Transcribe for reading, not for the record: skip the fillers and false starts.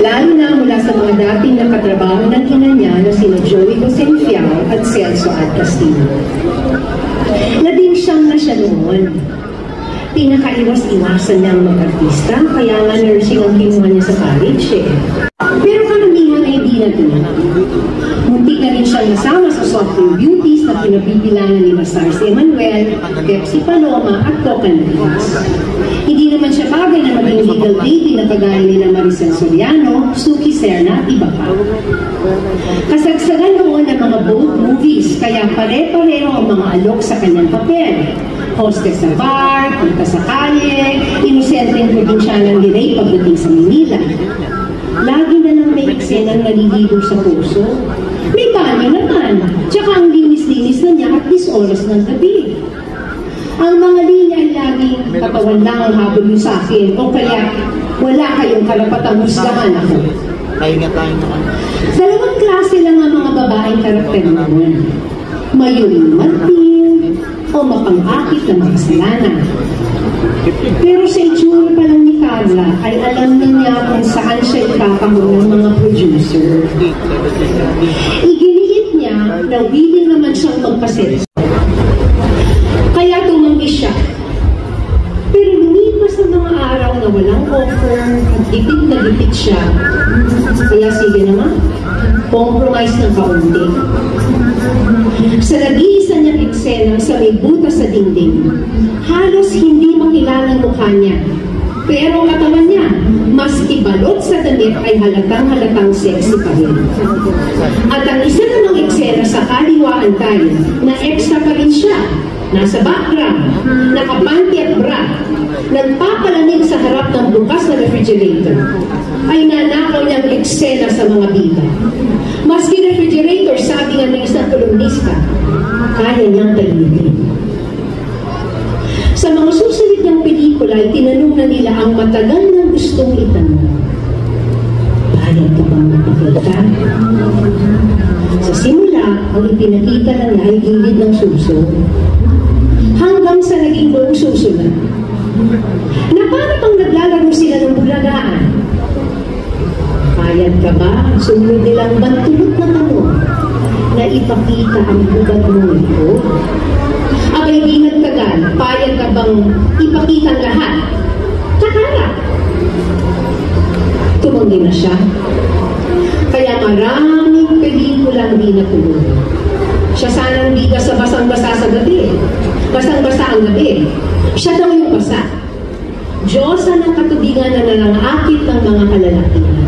lalo na mula sa mga dating nakatrabaho ng ina niya na sina Joey Gosenfiao at Celso Ad Castillo. Labing-siyam na siya noon. Pinakaiwas-iwasan niyang mag-artista, kaya nga nursing ang kinuha niya sa college eh. Pero karamihan ay di na doon. Muntik na rin siyang nasama sa software beauties na pinabibilangan ni Stars Emmanuel, Pepsi Paloma at Coca Narias. Hindi naman siya bagay na maging legal lady na kagaya nila Maricel Soriano, Suki Serna, iba pa. Kasagsagan noon ang mga bold movies, kaya pare-pareho ang mga alok sa kanyang papel. Hostess sa bar, punta sa kalye, inosenteng probinsyanang direy pagdating sa Manila. Lagi na lang may eksenang naliligo sa puso. May banyo naman, tsaka ang linis-linis na niya at 10 oras ng gabi. Ang mga linya ay laging katawan lang ang habol mo sa akin, o kaya wala kayong karapatang husgahan ako. Dalawang klase lang ang mga babaeng karakter naman. Mayuling martil, o mapang-akit na makasalanan. Pero sa itsura pa lang ni Carla ay alam na niya kung saan siya ikakahon ng mga producer. Iginiit niya na willing naman siyang magpaset. Kaya tumanggi siya. Pero lumipas sa mga araw na walang offer at gipit na gipit siya. Kaya sige naman, compromise ng kaunti. Sa nag-iisa niyang eksenang sa may butas sa dingding, halos hindi makilalang mukha niya. Pero ang katawan niya, maski balot sa damit ay halatang-halatang sexy pa rin. At ang isa namang eksena sa kaliwaan tayo, na extra pa rin siya, nasa background, nakapanty at bra, nagpapalamig sa harap ng bukas na refrigerator, ay nanakaw niyang eksena sa mga bida. Maski refrigerator, sabi nga ng isang kolumnista, kaya niyang tahimik. Sa mga susunod ng pelikula, ay tinanong na nila ang matagal na gustong itanong. Bayad ka bang magpakita? Sa simula, ang ipinakita na niya ay gilid ng suso. Hanggang sa naging buong suso na. Na para pang naglalaro sila ng bulagaan. Bayad ka ba? Sumunod nilang bantulot na tanong na ipakita ang hubad mo ito? Abay di nagtagal, payag ka bang ipakita ang lahat? Kaharap! Tumanggi na siya. Kaya maraming pelikulang di natuloy. Siya sanang bida sa basang-basa sa gabi. Basang-basa ang gabi. Siya daw yung basa. Diyosa ng katubigan na nanangakit ng mga kalalakihan.